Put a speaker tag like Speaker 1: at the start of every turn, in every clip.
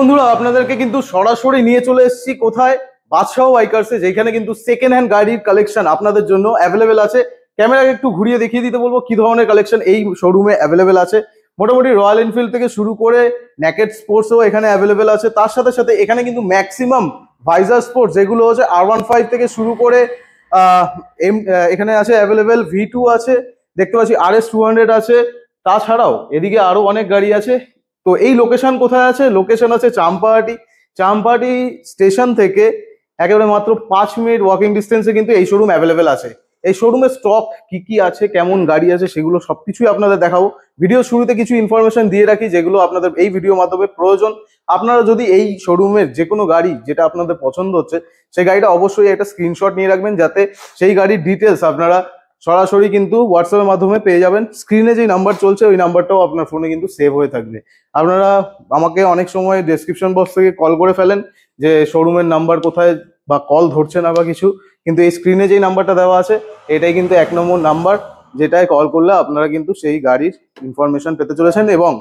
Speaker 1: বন্ধুরা আপনাদেরকে কিন্তু সরাসরি নিয়ে চলে এসেছি কোথায়, বাদশাহ বাইকার্সে, যেখানে কিন্তু সেকেন্ড হ্যান্ড গাড়ির কালেকশন আপনাদের জন্য অ্যাভেলেবেল আছে। ক্যামেরাকে একটু ঘুরিয়ে দেখিয়ে দিতে বলবো কি ধরনের কালেকশন এই শোরুমে অ্যাভেলেবেল আছে। মোটামুটি রয়্যাল এনফিল্ড থেকে শুরু করে নেকেড স্পোর্টসও এখানে অ্যাভেলেবেল আছে। তার সাথে সাথে এখানে কিন্তু ম্যাক্সিমাম ভাইজার স্পোর্টস যেগুলো হচ্ছে R15 থেকে শুরু করে এখানে আছে অ্যাভেলেবেল V2 আছে, দেখতে পাচ্ছি RS200 আছে। তাছাড়াও এদিকে আরো অনেক গাড়ি আছে। তো এই লোকেশন কোথায় আছে? লোকেশন আছে চাম্পাহাটি স্টেশন থেকে একেবারে মাত্র 5 মিনিট ওয়াকিং ডিস্টেন্সে কিন্তু এই শোরুম অ্যাভেলেবেল আছে। এই শোরুমের স্টক কি আছে, কেমন গাড়ি আছে, সেগুলো সবকিছুই আপনাদের দেখাবো। ভিডিও শুরুতে কিছু ইনফরমেশন দিয়ে রাখি যেগুলো আপনাদের এই ভিডিওর মাধ্যমে প্রয়োজন। আপনারা যদি এই শোরুমের যে কোনো গাড়ি যেটা আপনাদের পছন্দ হচ্ছে সেই গাড়িটা অবশ্যই একটা স্ক্রিনশট নিয়ে রাখবেন, যাতে সেই গাড়ির ডিটেলস আপনারা সরাসরি কিন্তু হোয়াটসঅ্যাপের মাধ্যমে পেয়ে যাবেন। স্ক্রিনে যে নাম্বার চলছে ওই নাম্বারটাও আপনার ফোনে কিন্তু সেভ হয়ে থাকবে। আপনারা আমাকে অনেক সময় ডেসক্রিপশন বক্স থেকে কল করে ফেলেন যে শোরুমের নাম্বার কোথায় বা কল ধরছে না বা কিছু, কিন্তু এই স্ক্রিনে যেই নাম্বারটা দেওয়া আছে এটাই কিন্তু 1 নম্বর নাম্বার, যেটায় কল করলে আপনারা কিন্তু সেই গাড়ির ইনফরমেশন পেতে চলেছেন এবং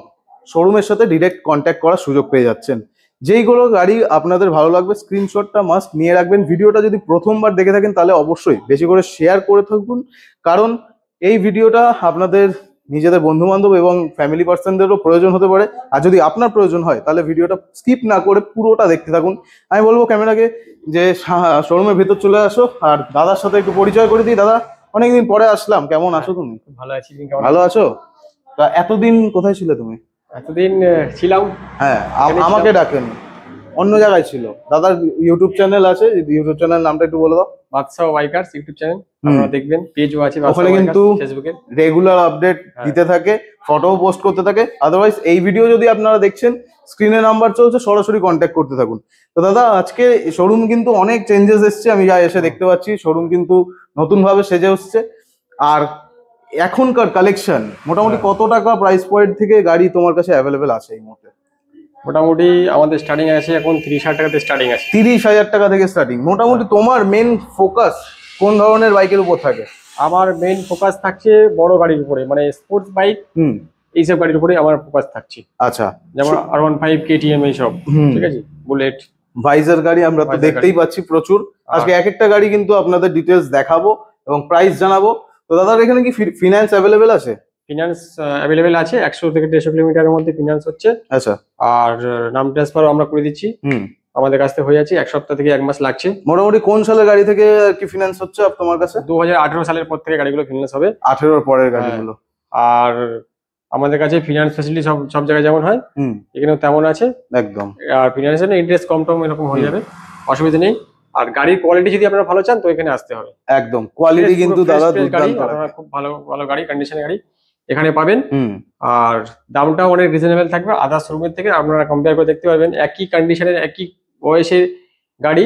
Speaker 1: শোরুমের সাথে ডিরেক্ট কন্ট্যাক্ট করার সুযোগ পেয়ে যাচ্ছেন। যেইগুলো গাড়ি আপনাদের ভালো লাগবে স্ক্রিনশটটা মাস্ট নিয়ে রাখবেন। ভিডিওটা যদি প্রথমবার দেখে থাকেন তাহলে অবশ্যই বেশি করে শেয়ার করে থাকুন, কারণ এই ভিডিওটা আপনাদের নিজেদের বন্ধু বান্ধব এবং ফ্যামিলি পার্সনদেরও প্রয়োজন হতে পারে। আর যদি আপনার প্রয়োজন হয় তাহলে ভিডিওটা স্কিপ না করে পুরোটা দেখতে থাকুন। আমি বলবো ক্যামেরাকে যে শোরুমের ভেতর চলে আসো আর দাদার সাথে একটু পরিচয় করে দিই। দাদা, অনেকদিন পরে আসলাম, কেমন আছো তুমি?
Speaker 2: ভালো আছি।
Speaker 1: ভালো আছো? তা এতদিন কোথায় ছিলে তুমি?
Speaker 2: এতদিন ছিলাম,
Speaker 1: হ্যাঁ আমাকে ডাকেন, অন্য জায়গায় ছিল। দাদার ইউটিউব চ্যানেল আছে, ইউটিউব চ্যানেল নামটা একটু বলে দাও।
Speaker 2: বাদশাহ বাইকার্স ইউটিউব চ্যানেল, আপনারা দেখবেন, পেজও আছে
Speaker 1: ওখানে কিন্তু
Speaker 2: ফেসবুকে
Speaker 1: রেগুলার আপডেট দিতে থাকে, ফটোও পোস্ট করতে থাকে। আদারওয়াইজ এই ভিডিও যদি আপনারা দেখছেন স্ক্রিনে নাম্বার চলছে, সরাসরি কন্ট্যাক্ট করতে থাকুন। তো দাদা, আজকে শোরুম কিন্তু অনেক চেঞ্জেস এসছে, আমি যা এসে দেখতে পাচ্ছি শোরুম কিন্তু নতুন ভাবে সেজে উঠছে। আর এখনকার কালেকশন মোটামুটি কত টাকা প্রাইস পয়েন্ট থেকে গাড়ি তোমার কাছে অ্যাভেলেবেল আছে এই মুহূর্তে?
Speaker 2: মোটামুটি আমাদের স্টার্টিং আছে এখন 30,000 টাকাতে স্টার্টিং আছে।
Speaker 1: 30,000 টাকা থেকে স্টার্টিং। মোটামুটি তোমার মেন ফোকাস কোন ধরনের বাইকের উপর থাকে?
Speaker 2: আমার মেইন ফোকাস থাকছে বড় গাড়ির উপরে, মানে স্পোর্টস বাইক, এইসব গাড়ির উপরে আমার ফোকাস থাকছে।
Speaker 1: আচ্ছা,
Speaker 2: যেমন R15 KTM এইসব, ঠিক আছে, বুলেট,
Speaker 1: ভাইজার গাড়ি আমরা তো দেখতেই পাচ্ছি প্রচুর। আজকে এক একটা গাড়ি কিন্তু আপনাদের ডিটেলস দেখাবো এবং প্রাইস জানাবো। তো দাদার এখানে কি ফিনান্স অ্যাভেলেবেল আছে?
Speaker 2: ফিনান্স অ্যাভেলেবেল আছে, 100 থেকে 150 কিলোমিটারের মধ্যে ফিনান্স হচ্ছে।
Speaker 1: আচ্ছা,
Speaker 2: আর নাম ট্রান্সফারও আমরা করে দিচ্ছি, আমাদের কাছ থেকে হয়ে যাচ্ছে 1 সপ্তাহ থেকে 1 মাস লাগছে।
Speaker 1: মোটামুটি কোন সালের গাড়ি থেকে কি ফিনান্স হচ্ছে তোমার কাছে?
Speaker 2: 2018 সালের পর থেকে গাড়িগুলো ফিনান্স হবে।
Speaker 1: 18 এর পরের গাড়িগুলো।
Speaker 2: আর আমাদের কাছে ফিনান্স ফ্যাসিলিটি সব জায়গায় যেমন হয় এখানেও তেমন আছে একদম। আর ফিনান্সের ইন্টারেস্ট কম এরকম হয়ে যাবে, অসুবিধা নেই। আর গাড়ির কোয়ালিটি যদি আপনারা ভালো চান তো এখানে আসতে হবে।
Speaker 1: একদম কোয়ালিটি কিন্তু দাদা দুর্দান্ত,
Speaker 2: আপনারা খুব ভালো ভালো গাড়ি, কন্ডিশনের গাড়ি এখানে পাবেন। আর দামটাও অনেক রিজনেবল থাকবে আদার্স শোরুমের থেকে। আপনারা কম্পেয়ার করে দেখতে পারবেন, একই কন্ডিশনের একই বয়সের গাড়ি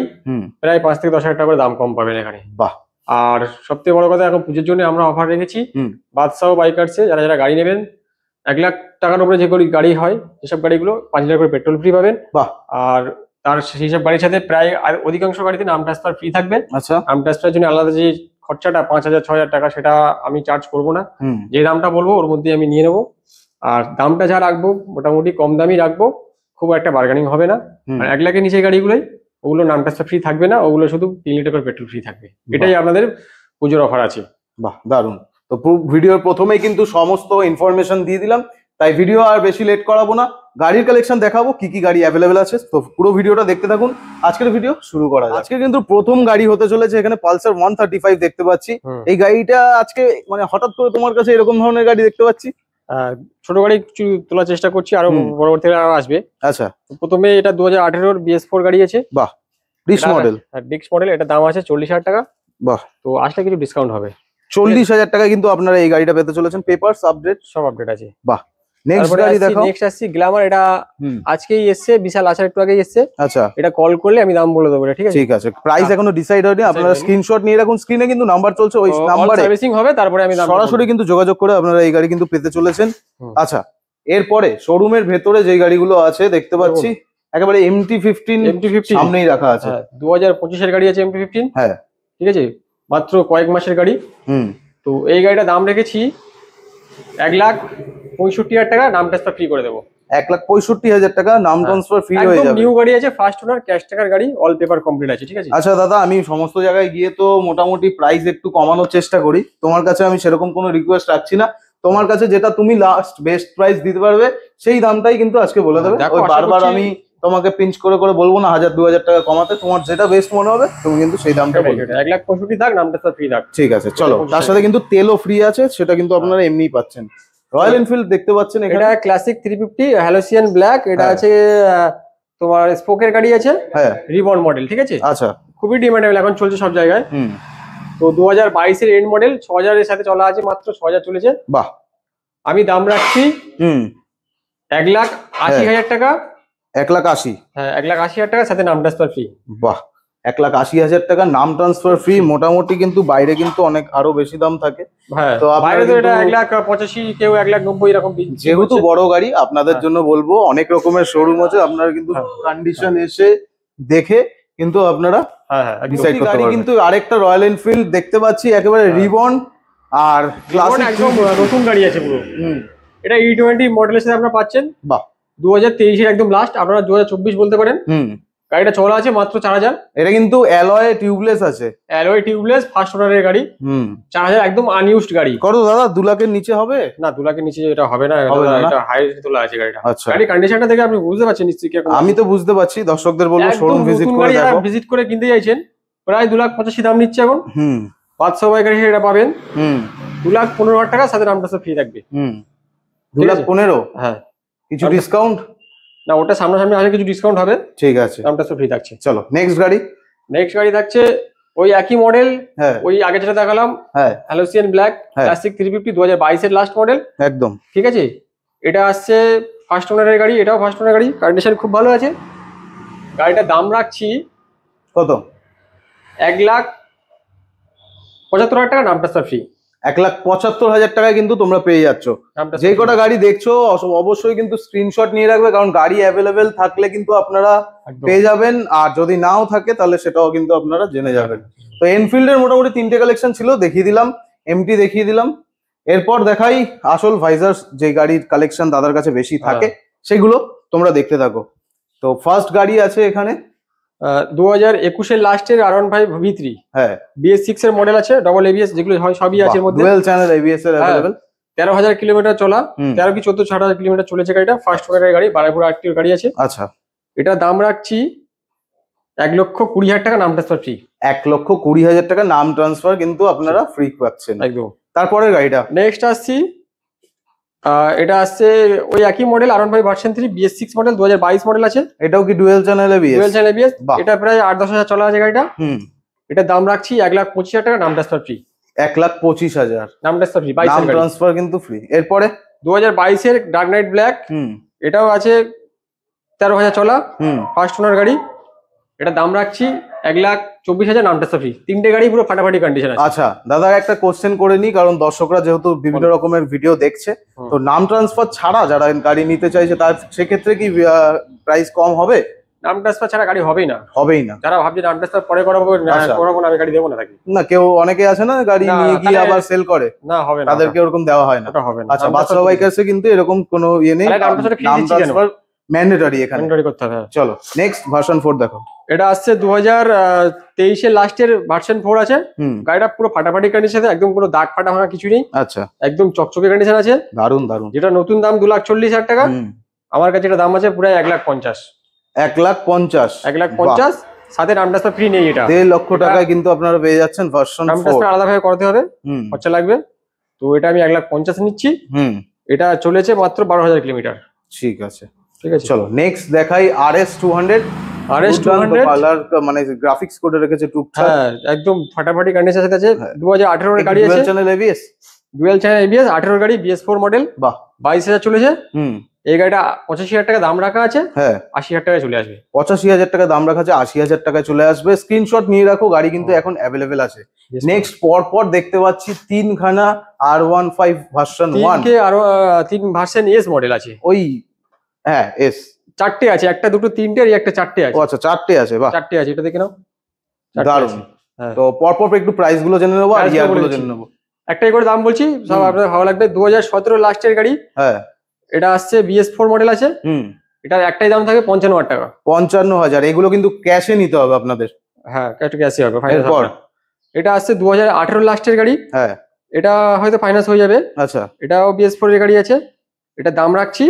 Speaker 2: প্রায় 5 থেকে 10,000 টাকা করে দাম কম পাবেন এখানে।
Speaker 1: বাহ!
Speaker 2: আর সবথেকে বড় কথা, এখন পুজোর জন্য আমরা অফার রেখেছি বাদশাহ বাইকার্সে। যারা গাড়ি নেবেন 1 লাখ টাকার উপরে যে গাড়ি হয় যেসব গাড়িগুলো 5 লিটার করে পেট্রোল ফ্রি পাবেন।
Speaker 1: বাহ!
Speaker 2: আর তার সেই সব গাড়ির সাথে প্রায় অধিকাংশ গাড়িতে নাম ট্রান্সফার ফ্রি থাকবে।
Speaker 1: আচ্ছা,
Speaker 2: নাম ট্রান্সফারের জন্য আলাদা যে খরচাটা 5,000-6,000 টাকা সেটা আমি চার্জ করবো না, যে দামটা বলবো ওর মধ্যে আমি নিয়ে নেবো। আর দামটা যা রাখবো মোটামুটি কম দামই রাখবো, খুব একটা বার্গেনিং হবে না। আর 1 লাখের নিচে গাড়িগুলোই ওগুলো নাম ট্রান্সফার ফ্রি থাকবে না, ওগুলো শুধু 3 লিটার করে পেট্রোল ফ্রি থাকবে। এটাই আপনাদের পুজোর অফার আছে।
Speaker 1: বাহ, দারুণ। তো ভিডিওর প্রথমেই কিন্তু সমস্ত ইনফরমেশন দিয়ে দিলাম, তাই ভিডিও আর বেশি লেট করাবো না, গাড়ির কালেকশন দেখাবো, কি গাড়ি অ্যাভেলেবেল আছে। তো পুরো ভিডিওটা দেখতে থাকুন। আজকের ভিডিও শুরু করা যাক। আজকে কিন্তু প্রথম গাড়ি হতে চলেছে এখানে পালসার 135 দেখতে পাচ্ছি। এই গাড়িটা আজকে মানে হঠাৎ করে তোমার কাছে এরকম ধরনের গাড়ি দেখতে পাচ্ছি।
Speaker 2: ছোট গাড়ি কিছু তোলার চেষ্টা করছি, আরো পরবর্তী আরো আসবে।
Speaker 1: আচ্ছা,
Speaker 2: প্রথমে এটা 2018 BS4 গাড়ি আছে।
Speaker 1: বাহ, ডিস্ক মডেল।
Speaker 2: ডিস্ক মডেল, এটা দাম আছে 40,000 টাকা।
Speaker 1: বাহ,
Speaker 2: তো আসলে কিছু ডিসকাউন্ট হবে।
Speaker 1: 40,000 টাকা কিন্তু আপনারা এই গাড়িটা পেতে চলেছেন। পেপারস আপডেট
Speaker 2: সব আপডেট আছে।
Speaker 1: বাহ, নেক্সট গাড়ি দেখো।
Speaker 2: নেক্সট আসছে গ্ল্যামার। এটা আজকেই এসেছে, বিশাল আসার একটু আগে এসেছে।
Speaker 1: আচ্ছা,
Speaker 2: এটা কল করলে আমি দাম বলে দেবো, ঠিক আছে?
Speaker 1: ঠিক আছে, প্রাইস এখনো ডিসাইড হয়নি, আপনারা স্ক্রিনশট নিয়ে রাখুন। স্ক্রিনে কিন্তু নাম্বার চলছে, ওই নাম্বারে
Speaker 2: সার্ভিসিং হবে, তারপরে আমি
Speaker 1: সরাসরি কিন্তু যোগাযোগ করে আপনারা এই গাড়ি কিন্তু পেতে চলেছেন। আচ্ছা, এরপরে শোরুমের ভেতরে যে গাড়িগুলো আছে দেখতে পাচ্ছি একেবারে MT-15 সামনেই রাখা আছে।
Speaker 2: 2025 এর গাড়ি আছে MT-15।
Speaker 1: হ্যাঁ,
Speaker 2: ঠিক আছে, মাত্র কয়েক মাসের গাড়ি। তো এই গাড়িটা দাম রেখেছি 1,65,000 টাকা, নাম ট্রান্সফার ফ্রি করে দেবো।
Speaker 1: 1,65,000 টাকা, নাম ট্রান্সফার ফ্রি হয়ে
Speaker 2: একদম
Speaker 1: যাবে।
Speaker 2: নিউ গাড়ি আছে, ফার্স্ট ওনার, ক্যাশ টাকার গাড়ি, অল পেপার কমপ্লিট আছে, ঠিক আছে।
Speaker 1: আচ্ছা দাদা, আমি সমস্ত জায়গায় গিয়ে তো মোটামুটি প্রাইস একটু কমানোর চেষ্টা করি, তোমার কাছে আমি সেরকম কোনো রিকোয়েস্ট রাখছি না। তোমার কাছে যেটা তুমি লাস্ট বেস্ট প্রাইস দিতে পারবে সেই দামটাই কিন্তু আজকে বলে দেবে।
Speaker 2: দেখো,
Speaker 1: ওই
Speaker 2: আশা
Speaker 1: বারবার
Speaker 2: করছি-
Speaker 1: আমি তোমাকে পিঞ্চ করে করে বলবো না 1,000-2,000 টাকা কমাতে, তোমার যেটা বেস্ট মনে হবে তুমি কিন্তু সেই দামটা বলবে।
Speaker 2: 1,65,000 থাক, নামটা তো ফ্রি থাক।
Speaker 1: ঠিক আছে, চলো। তার সাথে কিন্তু তেলও ফ্রি আছে, সেটা কিন্তু আপনারা এমনিই পাচ্ছেন। রয়্যাল এনফিল্ড দেখতে পাচ্ছেন এখানে।
Speaker 2: এটা ক্লাসিক 350 হ্যালোসিয়ান ব্ল্যাক, এটা
Speaker 1: হ্যাঁ।
Speaker 2: আছে তোমার স্পোকের গাড়ি আছে,
Speaker 1: হ্যাঁ,
Speaker 2: রিবন মডেল, ঠিক আছে।
Speaker 1: আচ্ছা।
Speaker 2: খুবই ডিমান্ডেবল, এখন চলছে সব জায়গায়।
Speaker 1: হুম,
Speaker 2: তো 2022 এর এন্ড মডেল, 6,000 এর সাথে চলা আছে, মাত্র 6,000 চলেছে।
Speaker 1: বাহ।
Speaker 2: আমি দাম রাখছি
Speaker 1: হুম,
Speaker 2: 1,80,000 টাকা।
Speaker 1: 1,80,000।
Speaker 2: হ্যাঁ, 1,80,000 টাকা, সাথে নাম ট্রান্সফার ফ্রি।
Speaker 1: বাহ, 1,80,000 টাকা নাম ট্রান্সফার ফ্রি। মোটামুটি কিন্তু বাইরে কিন্তু অনেক আরো বেশি দাম থাকে।
Speaker 2: হ্যাঁ,
Speaker 1: তো আপনারা
Speaker 2: বাইরে তো এটা
Speaker 1: কিন্তু-
Speaker 2: 1,85,000, কেউ 1,90,000 এরকম বিক্রি
Speaker 1: যেহেতু
Speaker 2: করছে।
Speaker 1: বড় গাড়ি, আপনাদের
Speaker 2: হ্যাঁ।
Speaker 1: জন্য বলবো অনেক রকমের শোরুম আছে, আপনারা কিন্তু
Speaker 2: হ্যাঁ।
Speaker 1: কন্ডিশন এসে দেখে কিন্তু আপনারা
Speaker 2: হ্যাঁ, হ্যাঁ, একদম।
Speaker 1: ডিসাইড করতে পারবেন। কিন্তু আরেকটা রয়্যাল এনফিল্ড দেখতে পাচ্ছি, একেবারে
Speaker 2: হ্যাঁ।
Speaker 1: রিবন আর
Speaker 2: Ribbon
Speaker 1: ক্লাসিক
Speaker 2: একদম নতুন গাড়ি আছে পুরো।
Speaker 1: হুম,
Speaker 2: এটা E20 মডেলের সাথে আপনারা পাচ্ছেন।
Speaker 1: বাহ।
Speaker 2: 2023 এর একদম লাস্ট, আপনারা 2024 বলতে পারেন।
Speaker 1: হুম,
Speaker 2: গাড়িটা চলা আছে মাত্র 4,000।
Speaker 1: এটা কিন্তু অ্যালয় টিউবলেস আছে।
Speaker 2: অ্যালয় টিউবলেস, ফার্স্ট ওনারের গাড়ি।
Speaker 1: হুম,
Speaker 2: 4,000 একদম আনইউজড গাড়ি।
Speaker 1: কত দাদা, 2 লাখের নিচে হবে?
Speaker 2: না, 2 লাখের নিচে এটা হবে না,
Speaker 1: হবে না, না?
Speaker 2: এটা হাই রেটে তোলা আছে গাড়িটা।
Speaker 1: আচ্ছা,
Speaker 2: গাড়ি কন্ডিশনটা দেখে আপনি বুঝতে পারছেন নিশ্চয়ই কিরকম।
Speaker 1: আমি তো বুঝতে পারছি, দর্শকদের বলবো শোরুম ভিজিট করে দেখো।
Speaker 2: ভিজিট করে কিনতে চাইছেন, প্রায় 2,85,000 দাম নিচ্ছে এখন।
Speaker 1: হুম,
Speaker 2: 500 বাইক গাড়ি এটা পাবেন
Speaker 1: হুম,
Speaker 2: 2,15,000 টাকা, সাথে নামটা ফ্রি থাকবে।
Speaker 1: হুম,
Speaker 2: ঠিক আছে?
Speaker 1: 2,15,000।
Speaker 2: হ্যাঁ,
Speaker 1: কিছু ডিসকাউন্ট?
Speaker 2: না, ওটা সামনাসামনি আসলে কিছু ডিসকাউন্ট হবে,
Speaker 1: ঠিক আছে,
Speaker 2: নামটা ফ্রি থাকছে।
Speaker 1: চলো নেক্সট গাড়ি।
Speaker 2: নেক্সট গাড়ি থাকছে ওই একই মডেল,
Speaker 1: হ্যাঁ,
Speaker 2: ওই আগে যেটা দেখালাম,
Speaker 1: হ্যাঁ,
Speaker 2: হ্যালোসিয়ান ব্ল্যাক
Speaker 1: হ্যাঁ।
Speaker 2: ক্লাসিক 350 2022 এর লাস্ট মডেল,
Speaker 1: একদম।
Speaker 2: ঠিক আছে। এটা আসছে ফার্স্ট ওনারের গাড়ি, এটাও ফার্স্ট ওনার গাড়ি, কন্ডিশন খুব ভালো আছে। গাড়িটার দাম রাখছি
Speaker 1: কত?
Speaker 2: 1,75,000 টাকা, নামটা ফ্রি।
Speaker 1: 1,75,000 টাকায় কিন্তু তোমরা পেয়ে যাচ্ছ।
Speaker 2: নামটা
Speaker 1: যে কটা গাড়ি দেখছো অবশ্যই কিন্তু স্ক্রিনশট নিয়ে রাখবে, কারণ গাড়ি অ্যাভেলেবেল থাকলে কিন্তু আপনারা পেয়ে যাবেন, আর যদি নাও থাকে তাহলে সেটাও কিন্তু আপনারা জেনে যাবেন। তো এনফিল্ডের মোটামুটি 3টে কালেকশন ছিল, দেখিয়ে দিলাম, এমটি দেখিয়ে দিলাম। এরপর দেখাই আসল ভাইজার, যে গাড়ির কালেকশন দাদার কাছে বেশি থাকে সেগুলো তোমরা দেখতে থাকো। তো ফার্স্ট গাড়ি আছে এখানে
Speaker 2: 2021 এর লাস্টের R15 V3,
Speaker 1: হ্যাঁ,
Speaker 2: BS6 এর মডেল আছে, ডবল ABS, যেগুলো হয় সবই আছে এর মধ্যে।
Speaker 1: ডুয়েল চ্যানেল ABS এর
Speaker 2: হ্যাঁ।
Speaker 1: অ্যাভেলেবেল।
Speaker 2: 13,000 কিলোমিটার চলা,
Speaker 1: হুম।
Speaker 2: 13 কি 14-18,000 কিলোমিটার চলেছে গাড়িটা। ফার্স্ট ওনারের গাড়ি, বারাইপুর আরটিওর গাড়ি আছে।
Speaker 1: আচ্ছা,
Speaker 2: এটা দাম রাখছি 1,20,000 টাকা, নামটা ফ্রি।
Speaker 1: 1,20,000 টাকা নাম ট্রান্সফার কিন্তু আপনারা ফ্রি পাচ্ছেন।
Speaker 2: একদম।
Speaker 1: তারপরের গাড়িটা
Speaker 2: নেক্সট আসছি, এটা আসছে ওই একই model R15 version 3 BS6 model, 2022 model আছে।
Speaker 1: এটাও কি dual channel ABS?
Speaker 2: Dual channel ABS।
Speaker 1: বাহ।
Speaker 2: এটা প্রায় 8-10,000 চলা আছে গাড়িটা।
Speaker 1: হুম,
Speaker 2: এটার দাম রাখছি 1,25,000 টাকা, নামটা ফ্রি।
Speaker 1: 1,25,000
Speaker 2: নামটা ফ্রি, 22
Speaker 1: নাম
Speaker 2: এর গাড়ি।
Speaker 1: ট্রান্সফার কিন্তু ফ্রি। এরপরে
Speaker 2: 2022 এর ডার্ক নাইট ব্ল্যাক,
Speaker 1: হুম,
Speaker 2: এটাও আছে 13,000 চলা,
Speaker 1: হুম,
Speaker 2: ফার্স্ট ওনার গাড়ি। এটা দাম রাখছি 1,24,000, নামটা ফ্রি। 3টে গাড়ি পুরো ফাটাফাটি কন্ডিশন আছে।
Speaker 1: আচ্ছা দাদা, একটা কোশ্চেন করে নি, কারণ দর্শকরা যেহেতু বিভিন্ন রকমের ভিডিও দেখছে,
Speaker 2: হুম।
Speaker 1: তো নাম ট্রান্সফার ছাড়া যারা গাড়ি নিতে চাইছে তার সেক্ষেত্রে কি প্রাইস কম হবে?
Speaker 2: নাম ট্রান্সফার ছাড়া গাড়ি হবেই না।
Speaker 1: হবেই না।
Speaker 2: যারা ভাবছে নাম ট্রান্সফার পরে করাবো,
Speaker 1: আচ্ছা।
Speaker 2: করাবো না, আমি গাড়ি দেবো না থাকি।
Speaker 1: না, কেউ অনেকে আছে না গাড়ি
Speaker 2: না,
Speaker 1: নিয়ে গিয়ে
Speaker 2: তাহলে-
Speaker 1: আবার সেল করে,
Speaker 2: না, হবে না,
Speaker 1: তাদেরকে ওরকম দেওয়া হয় না।
Speaker 2: ওটা হবে না।
Speaker 1: আচ্ছা,
Speaker 2: নাম
Speaker 1: বাদশা
Speaker 2: ট্রান্সফার
Speaker 1: বাইকার্সে কিন্তু এরকম কোনো ইয়ে নেই,
Speaker 2: তাহলে নাম ট্রান্সফারটা free
Speaker 1: নাম
Speaker 2: দিচ্ছি কেন?
Speaker 1: ট্রান্সফার ম্যান্ডেটরি এখানে।
Speaker 2: গাড়ি করতে হবে।
Speaker 1: চলো নেক্সট ভার্সন 4 দেখো।
Speaker 2: এটা আসছে 2023 এর লাস্টের ভার্সন 4 আছে।
Speaker 1: হুম,
Speaker 2: গাড়িটা পুরো ফাটাফাটি কন্ডিশন আছে, একদম কোনো দাগ ফাটা ভাঙা কিছু নেই,
Speaker 1: আচ্ছা,
Speaker 2: একদম চকচকে কন্ডিশন আছে।
Speaker 1: দারুন দারুন।
Speaker 2: যেটা নতুন দাম 2,40,000 টাকা,
Speaker 1: হুম,
Speaker 2: আমার কাছে এটা দাম আছে পুরো 1,50,000।
Speaker 1: 1,50,000
Speaker 2: 1,50,000 সাথে নাম ট্রান্সফার ফ্রি নেই। এটা
Speaker 1: 1.5 লক্ষ টাকায় কিন্তু আপনারা পেয়ে যাচ্ছেন ভার্সন
Speaker 2: নাম
Speaker 1: 4।
Speaker 2: ট্রান্সফার আলাদাভাবে করতে হবে,
Speaker 1: হুম,
Speaker 2: খরচা লাগবে। তো এটা আমি 1,50,000 নিচ্ছি।
Speaker 1: হুম,
Speaker 2: এটা চলেছে মাত্র 12,000 কিলোমিটার।
Speaker 1: ঠিক আছে,
Speaker 2: ঠিক আছে,
Speaker 1: চলো নেক্সট দেখাই RS 200।
Speaker 2: RS 200
Speaker 1: কালার মানে গ্রাফিক্স করে রেখেছে টুকটাক।
Speaker 2: হ্যাঁ, একদম ফাটাফাটি কন্ডিশন আছে।
Speaker 1: হ্যাঁ।
Speaker 2: 2018 এর গাড়ি আছে,
Speaker 1: dual channel ABS।
Speaker 2: Dual channel ABS, 18 গাড়ি, BS4 মডেল,
Speaker 1: বাহ।
Speaker 2: 22,000 চলেছে।
Speaker 1: হুম,
Speaker 2: এই গাড়িটা 85,000 টাকা দাম রাখা আছে,
Speaker 1: হ্যাঁ,
Speaker 2: 80,000 টাকায় চলে আসবে।
Speaker 1: 85,000 টাকা দাম রাখা আছে, 80,000 টাকায় চলে আসবে। স্ক্রিনশট নিয়ে রাখো, গাড়ি কিন্তু এখন অ্যাভেলেবেল আছে। নেক্সট পর দেখতে পাচ্ছি 3খানা R15 ভার্সন 1।
Speaker 2: তিনকে আরো 3 ভার্সন এস মডেল আছে।
Speaker 1: ওই হ্যাঁ, এস
Speaker 2: 4টে আছে, একটা দুটো তিনটে, আর এই একটা 4টে
Speaker 1: ও
Speaker 2: আছে।
Speaker 1: আচ্ছা, 4টে আছে, বাহ
Speaker 2: 4টে আছে, এটা দেখে নাও। 4টে
Speaker 1: দারুন।
Speaker 2: আছে। হ্যাঁ।
Speaker 1: তো পর একটু প্রাইস গুলো জেনে নেবো আর
Speaker 2: Price গুলো
Speaker 1: ইয়ার গুলো
Speaker 2: বলে
Speaker 1: জেনে
Speaker 2: দিচ্ছি।
Speaker 1: নেবো।
Speaker 2: একটাই করে দাম বলছি, সব আপনাদের ভালো লাগবে। 2017 লাস্টের গাড়ি,
Speaker 1: হ্যাঁ,
Speaker 2: এটা আসছে BS4 মডেল আছে। এটার একটাই দাম থাকে 55,000 টাকা।
Speaker 1: 55,000, এগুলো কিন্তু ক্যাশে নিতে হবে আপনাদের।
Speaker 2: হ্যাঁ, একটু ক্যাশে হবে, ফাইনান্স
Speaker 1: এরপর
Speaker 2: হবে না। এটা আসছে 2018 লাস্টের গাড়ি।
Speaker 1: হ্যাঁ,
Speaker 2: এটা হয়তো ফাইন্যান্স হয়ে যাবে।
Speaker 1: আচ্ছা,
Speaker 2: এটাও BS4 এর গাড়ি আছে। এটা দাম রাখছি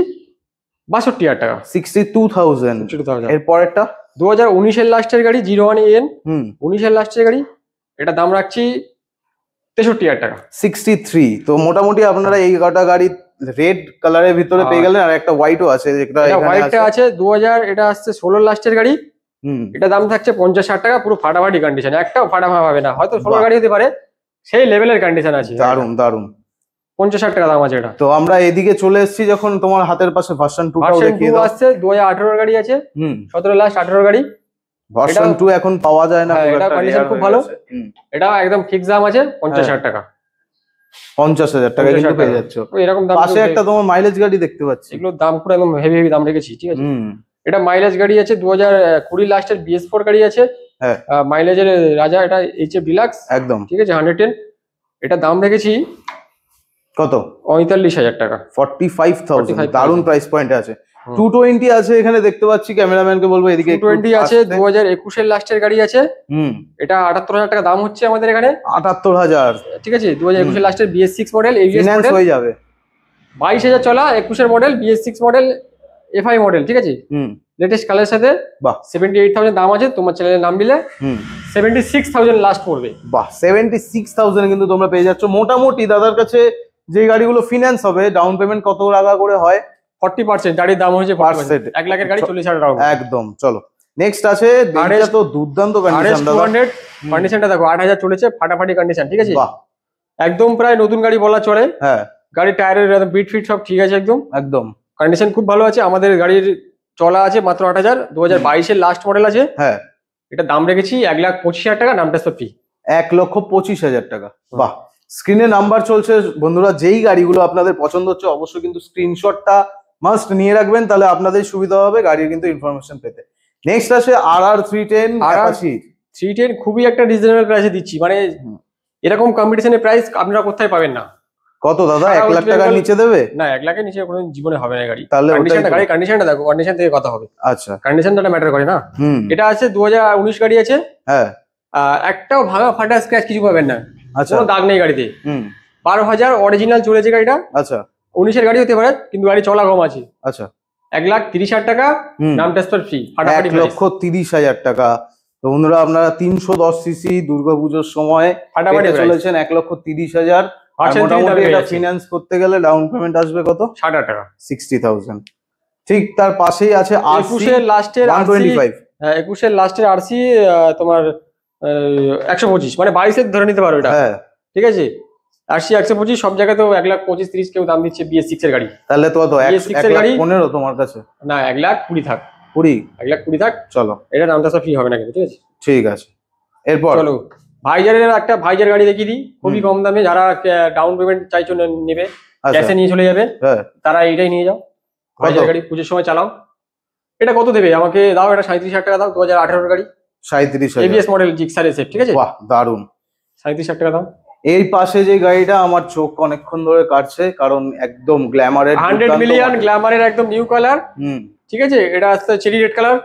Speaker 2: 62,000 টাকা।
Speaker 1: 62,000।
Speaker 2: 62,000।
Speaker 1: এর পরেরটা
Speaker 2: 2019 এর লাস্টের গাড়ি 01N, 19 এর লাস্টের গাড়ি। এটা দাম রাখছি 63,000 টাকা।
Speaker 1: 63। তো মোটামুটি আপনারা এই কটা গাড়ি রেড কালারের ভিতরে পেয়ে গেলেন, আর একটা হোয়াইটও আছে, যেটা এখানে
Speaker 2: হোয়াইটটা আছে 2000, এটা আসছে 16 লাস্টের গাড়ি। এটা দাম থাকছে 50,000 টাকা, পুরো ফাটাফাটি কন্ডিশন, একটাও ফাটাফাটা হবে না, হয়তো 16 গাড়ি হতে পারে, সেই লেভেলের কন্ডিশন আছে।
Speaker 1: দারুন দারুন।
Speaker 2: 50,000 টাকা দাম আছে এটা।
Speaker 1: তো আমরা এদিকে চলে এসেছি যখন, তোমার হাতের পাশে ভার্সন 2টাও দেখিয়ে দাও।
Speaker 2: আসছে 2018 এর গাড়ি আছে, 17 লাস্ট 18 গাড়ি।
Speaker 1: ভার্সন 2 এখন পাওয়া যায় না,
Speaker 2: এটা কন্ডিশন খুব ভালো। এটা একদম ফিক্স দাম আছে 50,000 টাকা।
Speaker 1: 50,000 টাকা কিন্তু পেয়ে যাচ্ছ।
Speaker 2: এরকম দাম।
Speaker 1: পাশে একটা তোমার মাইলেজ গাড়ি দেখতে পাচ্ছি,
Speaker 2: এগুলোর দাম পুরো একদম হেভি হেভি দাম রেখেছি, ঠিক আছে। এটা মাইলেজ গাড়ি আছে, 2020 লাস্টের BS4 গাড়ি আছে।
Speaker 1: হ্যাঁ,
Speaker 2: মাইলেজের রাজা, এটা HF ডিলাক্স
Speaker 1: একদম,
Speaker 2: ঠিক আছে, 110। এটা দাম রেখেছি
Speaker 1: কত?
Speaker 2: 45,000 টাকা।
Speaker 1: 45,000। দারুন প্রাইস পয়েন্টে আছে। 220 আছে এখানে দেখতে পাচ্ছি, ক্যামেরাম্যানকে বলবো এদিকে।
Speaker 2: 220 আছে, 2021 এর লাস্টের গাড়ি আছে। এটা 78,000 টাকা দাম হচ্ছে আমাদের এখানে।
Speaker 1: 78,000,
Speaker 2: ঠিক আছে। 2021 এর লাস্টের BS6 মডেল, ABS মডেল
Speaker 1: হয়ে যাবে।
Speaker 2: 22,000 চলা, 21 এর model, BS6 model, FI model, ঠিক আছে। লেটেস্ট কালারের সাথে।
Speaker 1: বাহ,
Speaker 2: 78,000 দাম আছে। তোমার চ্যানেলের নাম দিলে 76,000 লাস্ট পড়বে।
Speaker 1: বাহ, 76,000 কিন্তু তোমরা পেয়ে যাচ্ছ। মোটামুটি দাদার কাছে যে গাড়িগুলো ফিনান্স হবে, ডাউন পেমেন্ট কত টাকা করে হয়?
Speaker 2: 40%। গাড়ির দাম হচ্ছে 40%। 1 লাখের গাড়ি 40,000 টাকা।
Speaker 1: একদম। চলো নেক্সট আছে, এটা তো দুর্দান্ত কন্ডিশন দাদা।
Speaker 2: 200 কন্ডিশনটা দেখো, 8,000 চলেছে, ফাটাফাটি কন্ডিশন, ঠিক আছে।
Speaker 1: বাহ,
Speaker 2: একদম প্রায় নতুন গাড়ি বলা চলে।
Speaker 1: হ্যাঁ,
Speaker 2: গাড়ির টায়ারের বিট ফিট সব ঠিক আছে, একদম
Speaker 1: একদম
Speaker 2: কন্ডিশন খুব ভালো আছে। আমাদের গাড়ির চলা আছে মাত্র 8,000, 2022 এর লাস্ট মডেল আছে।
Speaker 1: হ্যাঁ,
Speaker 2: এটা দাম রেখেছি 1,25,000 টাকা, নামটা সব ফ্রি।
Speaker 1: 1,25,000 টাকা। বাহ, স্ক্রিনে নাম্বার চলছে বন্ধুরা, যেই গাড়িগুলো আপনাদের পছন্দ হচ্ছে অবশ্যই কিন্তু স্ক্রিনশটটা মাস্ট নিয়ে রাখবেন, তাহলে আপনাদের সুবিধা হবে গাড়ির কিন্তু ইনফরমেশন পেতে। নেক্সট আছে RR 310 Apache।
Speaker 2: 310 খুবই একটা রিজনেবল প্রাইসে দিচ্ছি, মানে এরকম কম্পিটিশনের প্রাইস আপনারা কোথায় পাবেন না।
Speaker 1: কত দাদা, 1 লাখ টাকার নিচে দেবে?
Speaker 2: না, 1 লাখের নিচে কোনো জীবনে হবে না গাড়ি।
Speaker 1: তাহলে
Speaker 2: গাড়ি কন্ডিশনটা দেখো, কন্ডিশন থেকে কথা হবে।
Speaker 1: আচ্ছা,
Speaker 2: কন্ডিশনটা ম্যাটার করে না। এটা আছে 2019 গাড়ি আছে।
Speaker 1: হ্যাঁ,
Speaker 2: একটাও ভাঙা ফাটা স্ক্র্যাচ কিছু পাবেন না।
Speaker 1: আচ্ছা,
Speaker 2: কোনো দাগ নেই গাড়িতে। 12,000 অরিজিনাল চলেছে গাড়িটা।
Speaker 1: আচ্ছা,
Speaker 2: 19 এর গাড়ি হতে পারে, কিন্তু গাড়ি চলা কম আছে।
Speaker 1: আচ্ছা,
Speaker 2: 1,30,000 টাকা, নাম ট্রান্সফার ফ্রি, ফাটাফাটি
Speaker 1: 1,30,000 টাকা। তো বন্ধুরা আপনারা 310 সিসি দুর্গাপুজোর সময়
Speaker 2: ফাটাফাটি
Speaker 1: চলেছেন 1,30,000। মোটামুটি এটা ফিনান্স করতে গেলে ডাউন পেমেন্ট আসবে কত? 60,000 টাকা, 60,000। ঠিক তার পাশেই আছে
Speaker 2: 21 এর লাস্টের
Speaker 1: 125।
Speaker 2: হ্যাঁ, 21 এর লাস্টের আরসি তোমার 125, মানে 22 এর ধরে নিতে পারো এটা।
Speaker 1: হ্যাঁ,
Speaker 2: ঠিক আছে। আরসি 125 সব জায়গায় তো 1,25,30 কেউ দাম দিচ্ছে BS6 এর গাড়ি।
Speaker 1: তাহলে তো
Speaker 2: 1,15,000
Speaker 1: তোমার কাছে?
Speaker 2: না, 1,20,000 থাক।
Speaker 1: 1,20,000
Speaker 2: থাক।
Speaker 1: চলো,
Speaker 2: এটা নামটা সব ফ্রি হবে না কিন্তু, ঠিক আছে।
Speaker 1: ঠিক আছে। এরপর
Speaker 2: চলো ভাইজারের একটা ভাইজার গাড়ি দেখিয়ে দিই, খুবই কম দামে। যারা ডাউন পেমেন্ট চাইছো নেবে, ক্যাশে নিয়ে চলে যাবে, তারা এইটাই নিয়ে যাও। ভাইজার গাড়ি পুজোর সময় চালাও। এটা কত দেবে আমাকে? দাও এটা 37,000 টাকা দাও। 2018 গাড়ি,
Speaker 1: 37,000
Speaker 2: ABS মডেল, জিক্সার SF, ঠিক আছে।
Speaker 1: বাহ, দারুন।
Speaker 2: 37,000 টাকা দাও।
Speaker 1: এই পাশে যে গাড়িটা আমার চোখ অনেকক্ষণ ধরে কাটছে, কারণ একদম গ্ল্যামারের
Speaker 2: 100 মিলিয়ন গ্ল্যামারের একদম নিউ কালার, ঠিক আছে। এটা আসছে চেরি রেড কালার।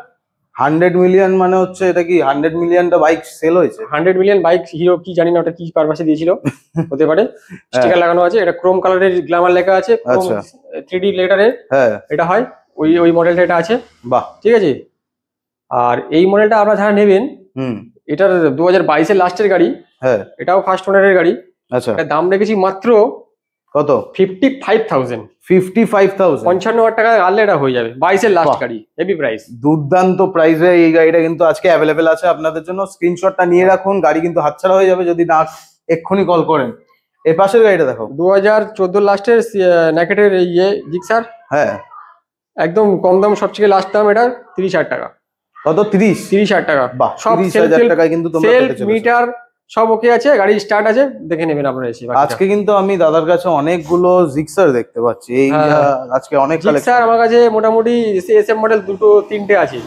Speaker 1: 100 মিলিয়ন মানে হচ্ছে এটা কি 100 মিলিয়নটা বাইক সেল হয়েছে?
Speaker 2: 100 মিলিয়ন বাইক, হিরো কি জানি না, ওটা কি পারপাসে দিয়েছিল, হতে পারে। স্টিকার লাগানো আছে, এটা ক্রোম কালারের গ্ল্যামার লেখা আছে, 3D লেটারে। হ্যাঁ, এটা হয় ওই মডেলটা এটা আছে। বাহ, ঠিক আছে। আর এই মডেলটা আপনারা যারা নেবেন, এটার 2022 এর লাস্টের গাড়ি। হ্যাঁ, এটাও ফার্স্ট ওনারের গাড়ি। আচ্ছা, এটা দাম রেখেছি মাত্র কত? 55,000। 55,000, 55,000 টাকা আনলে এটা হয়ে যাবে। 22 এর লাস্ট গাড়ি, হেভি প্রাইস, দুর্দান্ত প্রাইসে এই গাড়িটা কিন্তু আজকে অ্যাভেলেবেল আছে আপনাদের জন্য। স্ক্রিনশটটা নিয়ে রাখুন, গাড়ি কিন্তু হাতছাড়া হয়ে যাবে যদি না এক্ষুনি কল করেন। এই পাশের গাড়িটা দেখো, 2014 লাস্টের ন্যাকেটের জিক্সার। হ্যাঁ, একদম কম দাম, সবথেকে লাস্ট দাম এটা 30,000 টাকা। কত? 30,000 টাকা। বাহ, সব 30,000 টাকায় কিন্তু তোমরা পেতে চলেছো। মিটার সব ওকে আছে, গাড়ি স্টার্ট আছে, দেখে নেবেন আপনারা এসে। আজকে কিন্তু আমি দাদার কাছে অনেকগুলো জিক্সার দেখতে পাচ্ছি। এই আজকে অনেক জিক্সার আমার কাছে মোটামুটি SF মডেল 2-3টে আছে।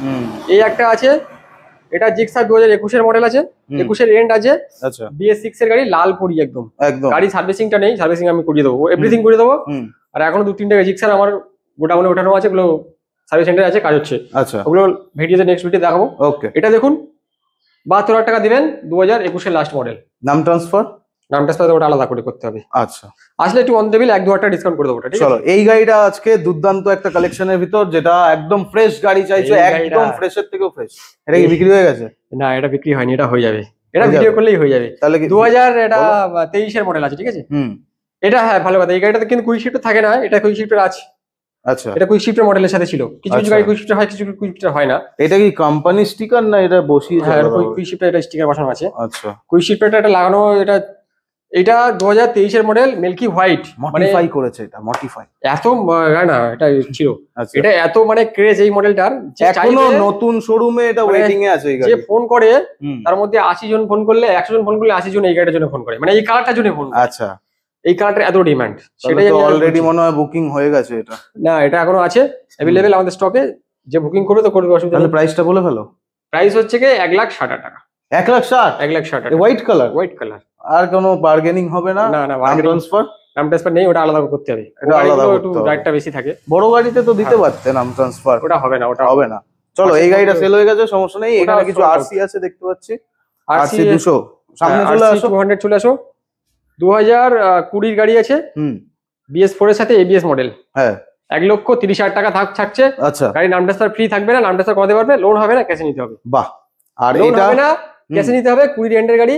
Speaker 2: এই একটা আছে, এটা জিক্সার 2021 এর মডেল আছে, 21 এর এন্ড আছে। আচ্ছা, BS6 এর গাড়ি, লাল পরি একদম। গাড়ি সার্ভিসিংটা নেই, সার্ভিসিং আমি করিয়ে দেবো, এভরিথিং করে দেবো। আর এখনো 2-3টে জিক্সার আমার গোডাউনে ওঠানো আছে, ওগুলো সার্ভিস সেন্টার আছে, কাজ হচ্ছে।
Speaker 1: আচ্ছা
Speaker 2: ওগুলো ভিডিওতে নেক্সট ভিডিও দেখাবো।
Speaker 1: ওকে।
Speaker 2: এটা দেখুন 72,000 টাকা দিবেন, 2021-এর লাস্ট মডেল।
Speaker 1: নাম ট্রান্সফার?
Speaker 2: নাম ট্রান্সফার ওটা আলাদা করে করতে হবে।
Speaker 1: আচ্ছা
Speaker 2: আসলে একটু অন টেবিল 1-2 টাকা ডিসকাউন্ট করে দেবো ওটা, ঠিক
Speaker 1: চলো।
Speaker 2: আছে?
Speaker 1: এই গাড়িটা আজকে দুর্দান্ত একটা কালেকশনের ভিতর, যেটা একদম ফ্রেশ গাড়ি চাইছো,
Speaker 2: এই গাড়িটা-
Speaker 1: একদম ফ্রেশের থেকেও ফ্রেশ। এটা কি বিক্রি হয়ে গেছে?
Speaker 2: না, এটা বিক্রি হয়নি, এটা হয়ে যাবে, এটা
Speaker 1: হয়ে
Speaker 2: ভিডিও
Speaker 1: যাবে?
Speaker 2: করলেই হয়ে যাবে।
Speaker 1: তাহলে কি
Speaker 2: 2023-এর মডেল আছে, ঠিক আছে? এটা হ্যাঁ ভালো কথা। এই গাড়িটাতে কিন্তু কুইক শিফট থাকে না, এটা কুইক শিফটের আছে।
Speaker 1: আচ্ছা
Speaker 2: এটা কুইক শিফটের মডেলের সাথে ছিল। কিছু কিছু
Speaker 1: আচ্ছা।
Speaker 2: গাড়ি কুইক শিফটের হয়, কিছু কুইক শিফটের হয় না।
Speaker 1: এটা কি কোম্পানি স্টিকার না এটা বসিয়েছে?
Speaker 2: হ্যাঁ, কুইক শিফটের এটা স্টিকার বসানো আছে।
Speaker 1: আচ্ছা
Speaker 2: কুইক শিফটের এটা লাগানো। এটা 2023-এর মডেল মিল্কি হোয়াইট, মানে
Speaker 1: মডিফাই করেছে, এটা মডিফাই।
Speaker 2: এত না এটা ছিল।
Speaker 1: আচ্ছা
Speaker 2: এটা এত মানে ক্রেজ এই মডেলটার, যে
Speaker 1: এখনো
Speaker 2: চাইবে-
Speaker 1: নতুন শোরুমে এটা
Speaker 2: মানে
Speaker 1: ওয়েটিং এ আছে এই
Speaker 2: যে
Speaker 1: গাড়ি।
Speaker 2: ফোন করে
Speaker 1: হুম,
Speaker 2: তার মধ্যে 80 জন ফোন করলে, 100 জন ফোন করলে 80 জন এই গাড়িটার জন্য ফোন করে, মানে এই কালারটার জন্য ফোন করে।
Speaker 1: আচ্ছা
Speaker 2: এই কালারটার এত ডিমান্ড,
Speaker 1: সেটাই
Speaker 2: সেটাই
Speaker 1: তো
Speaker 2: আমি
Speaker 1: অলরেডি
Speaker 2: বলছি।
Speaker 1: মনে হয় বুকিং হয়ে গেছে এটা।
Speaker 2: না, এটা এখনো আছে অ্যাভেলেবেল আমাদের স্টকে। যে বুকিং করবে তো করবে, অসুবিধা
Speaker 1: তাহলে
Speaker 2: নেই।
Speaker 1: প্রাইসটা বলে ফেলো।
Speaker 2: প্রাইস হচ্ছে কি 1,60,000 টাকা।
Speaker 1: 1,60,000
Speaker 2: 1,60,000 টাকা,
Speaker 1: হোয়াইট কালার,
Speaker 2: হোয়াইট কালার।
Speaker 1: আর কোনো বার্গেনিং হবে না?
Speaker 2: না, না,
Speaker 1: নাম
Speaker 2: bargaining-
Speaker 1: ট্রান্সফার
Speaker 2: নাম ট্রান্সফার নেই, ওটা আলাদা করতে হবে।
Speaker 1: এটা আলাদা
Speaker 2: একটু
Speaker 1: করতে হবে।
Speaker 2: রাইটটা বেশি থাকে,
Speaker 1: বড় গাড়িতে তো দিতে
Speaker 2: হ্যাঁ।
Speaker 1: পারতে নাম ট্রান্সফার।
Speaker 2: ওটা হবে না, ওটা
Speaker 1: হবে না। চলো এই গাড়িটা সেল হয়ে গেছে, সমস্যা নেই।
Speaker 2: ওটা
Speaker 1: এখানে কিছু
Speaker 2: sold out।
Speaker 1: আরসি আছে দেখতে পাচ্ছি,
Speaker 2: RC
Speaker 1: আরসি 200 সামনে চলে আসো।
Speaker 2: 200 চলে আসো। 2020-এর গাড়ি আছে,
Speaker 1: হুম
Speaker 2: BS4 এর সাথে ABS মডেল।
Speaker 1: হ্যাঁ
Speaker 2: 1,30,000 টাকা থাকছে।
Speaker 1: আচ্ছা
Speaker 2: গাড়ি নাম ট্রান্সফার ফ্রি থাকবে না, নাম ট্রান্সফার করাতে পারবে, লোন হবে না, ক্যাশে নিতে হবে।
Speaker 1: বাহ। আর
Speaker 2: লোন
Speaker 1: এটা
Speaker 2: হবে না, ক্যাশে নিতে হবে। 20 এন্ডের গাড়ি,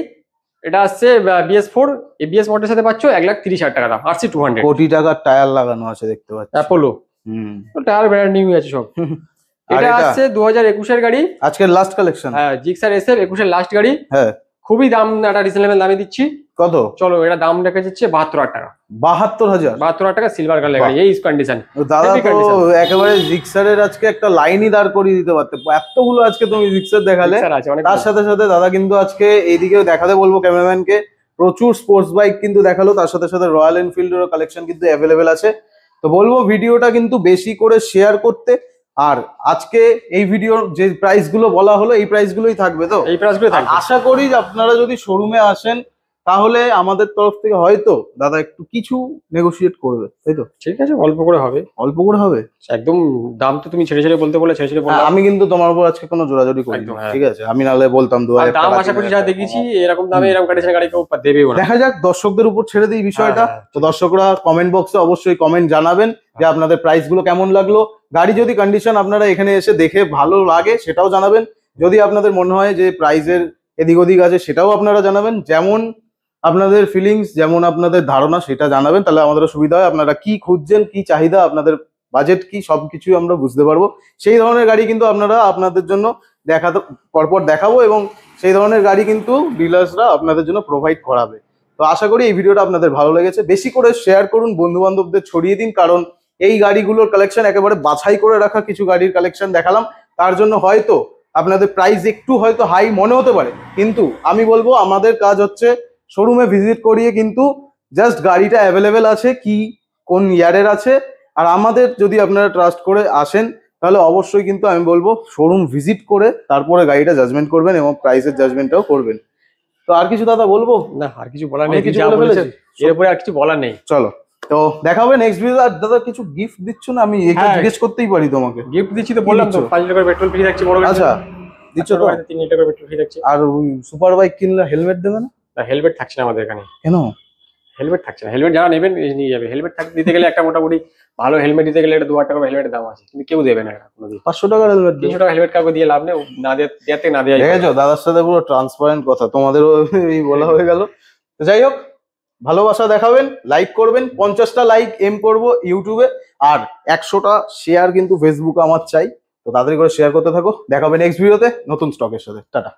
Speaker 2: এটা আসছে BS4 ABS মডেলের সাথে পাচ্ছ 1,30,000 টাকা দাম। RC 200
Speaker 1: কোটি টাকার টায়ার লাগানো আছে দেখতে পাচ্ছি।
Speaker 2: অ্যাপোলো,
Speaker 1: হুম
Speaker 2: টায়ার ব্র্যান্ড নিউ আছে সব।
Speaker 1: আর
Speaker 2: এটা
Speaker 1: এটা
Speaker 2: আসছে 2021-এর গাড়ি,
Speaker 1: আজকের লাস্ট কালেকশন।
Speaker 2: হ্যাঁ জিক্সার SF 21-এর লাস্ট গাড়ি।
Speaker 1: হ্যাঁ
Speaker 2: খুবই দাম, একটা রিজনেবল দামে দিচ্ছি।
Speaker 1: কত?
Speaker 2: চলো, এটা দাম রেখে দিচ্ছে 72,000 টাকা।
Speaker 1: 72,000?
Speaker 2: 72,000 টাকা সিলভার কালার গাড়ি, এই কন্ডিশন।
Speaker 1: দাদা
Speaker 2: Heavy
Speaker 1: তো
Speaker 2: condition।
Speaker 1: একেবারে জিক্সারের আজকে একটা লাইনই দাঁড় করিয়ে দিতে পারতে। এতগুলো আজকে তুমি জিক্সার দেখালে।
Speaker 2: আছে অনেক।
Speaker 1: তার সাথে সাথে দাদা কিন্তু আজকে এইদিকেও দেখাতে বলবো ক্যামেরাম্যানকে, প্রচুর স্পোর্টস বাইক কিন্তু দেখালো। তার সাথে সাথে রয়্যাল এনফিল্ডেরও কালেকশন কিন্তু অ্যাভেলেবেল আছে। তো বলবো ভিডিওটা কিন্তু বেশি করে শেয়ার করতে। আর আজকে এই ভিডিওর যে প্রাইস গুলো বলা হলো, এই প্রাইস গুলোই থাকবে তো?
Speaker 2: এই প্রাইসগুলো
Speaker 1: আর
Speaker 2: থাকবে।
Speaker 1: আশা করি যে আপনারা যদি শোরুমে আসেন তাহলে আমাদের তরফ থেকে হয়তো দাদা একটু কিছু নেগোশিয়েট করবে, তাই তো?
Speaker 2: ঠিক আছে, অল্প করে হবে,
Speaker 1: অল্প করে হবে।
Speaker 2: একদম। দাম তো তুমি ছেড়ে ছেড়ে বলতে বলে ছেড়ে ছেড়ে বললাম।
Speaker 1: আমি কিন্তু তোমার উপর আজকে কোনো জোরাজোরি করি
Speaker 2: একদম,
Speaker 1: না,
Speaker 2: হ্যাঁ।
Speaker 1: ঠিক আছে? আমি নাহলে বলতাম
Speaker 2: আর
Speaker 1: 2,000
Speaker 2: দাম
Speaker 1: টাকা,
Speaker 2: আশা করি
Speaker 1: 3,000
Speaker 2: যা
Speaker 1: টাকা
Speaker 2: দেখেছি
Speaker 1: কমাও।
Speaker 2: এরকম দামে এরকম কন্ডিশনের গাড়ি কেউ দেবেও না।
Speaker 1: দেখা যাক, দর্শকদের উপর ছেড়ে দিই বিষয়টা।
Speaker 2: হ্যাঁ,
Speaker 1: তো দর্শকরা কমেন্ট বক্সে অবশ্যই কমেন্ট জানাবেন যে আপনাদের প্রাইস গুলো কেমন লাগলো। গাড়ি যদি কন্ডিশন আপনারা এখানে এসে দেখে ভালো লাগে সেটাও জানাবেন। যদি আপনাদের মনে হয় যে প্রাইসের এদিক ওদিক আছে সেটাও আপনারা জানাবেন। যেমন আপনাদের ফিলিংস, যেমন আপনাদের ধারণা সেটা জানাবেন, তাহলে আমাদের সুবিধা হয়। আপনারা কি খুঁজছেন, কি চাহিদা, আপনাদের বাজেট কি, সবকিছুই আমরা বুঝতে পারবো। সেই ধরনের গাড়ি কিন্তু আপনারা আপনাদের জন্য পরপর দেখাবো, এবং সেই ধরনের গাড়ি কিন্তু ডিলার্সরা আপনাদের জন্য প্রোভাইড করাবে। তো আশা করি এই ভিডিওটা আপনাদের ভালো লেগেছে। বেশি করে শেয়ার করুন, বন্ধু বান্ধবদের ছড়িয়ে দিন, কারণ এই গাড়িগুলোর কালেকশন একেবারে বাছাই করে রাখা কিছু গাড়ির কালেকশন দেখালাম। তার জন্য হয়তো আপনাদের প্রাইস একটু হয়তো হাই মনে হতে পারে, কিন্তু আমি বলবো আমাদের কাজ হচ্ছে শোরুমে ভিজিট করিয়ে কিন্তু জাস্ট গাড়িটা অ্যাভেলেবেল আছে কি, কোন ইয়ারের আছে। আর আমাদের যদি আপনারা ট্রাস্ট করে আসেন তাহলে অবশ্যই কিন্তু আমি বলবো শোরুম ভিজিট করে তারপরে গাড়িটা জাজমেন্ট করবেন এবং প্রাইসের জাজমেন্টটাও করবেন। তো আর কিছু দাদা বলবো?
Speaker 2: না, আর কিছু বলার
Speaker 1: অনেক
Speaker 2: নেই,
Speaker 1: কিছু
Speaker 2: যা
Speaker 1: বলে
Speaker 2: বলেছেন
Speaker 1: ফেলেছি।
Speaker 2: এর উপরে আর কিছু বলার নেই।
Speaker 1: চলো, তো দেখা হবে নেক্সট ভিডিও। আর দাদা কিছু গিফট দিচ্ছ না? আমি এটা
Speaker 2: হ্যাঁ।
Speaker 1: জিজ্ঞেস করতেই পারি তোমাকে।
Speaker 2: গিফট দিচ্ছি তো, বললাম তো
Speaker 1: দিচ্ছ?
Speaker 2: 5 লিটার পেট্রোল ফ্রি থাকছে বড় গাড়ি।
Speaker 1: আচ্ছা দিচ্ছ তো?
Speaker 2: 3 লিটার পেট্রোল ফ্রি থাকছে।
Speaker 1: আর ওই সুপার বাইক কিনলে হেলমেট দেবে না?
Speaker 2: হেলমেট থাকছে না আমাদের এখানে।
Speaker 1: কেন?
Speaker 2: হেলমেট থাকছে না। হেলমেট যারা নেবেন নিয়ে যাবে। হেলমেট দিতে গেলে একটা মোটামুটি ভালো হেলমেট দিতে গেলে একটা 2,000 টাকা হেলমেটের দাম আছে, কিন্তু কেউ দেবে না এটা কোনোদিন।
Speaker 1: 500 টাকার হেলমেট
Speaker 2: 300 টাকা হেলমেট কাউকে দিয়ে লাভ নেই, না দেওয়াতে না দেওয়াই।
Speaker 1: দেখেছো দাদার সাথে পুরো ট্রান্সপারেন্ট কথা, তোমাদেরও এই বলা হয়ে গেল। তো যাই হোক, ভালোবাসা দেখাবেন, লাইক করবেন। 50টা লাইক এম করব ইউটিউবে, আর 100টা শেয়ার কিন্তু ফেসবুকে আমার চাই। তো তাড়াতাড়ি করে শেয়ার করতে থাকো। দেখাবে নেক্সট ভিডিওতে নতুন স্টকের সাথে। টাটা।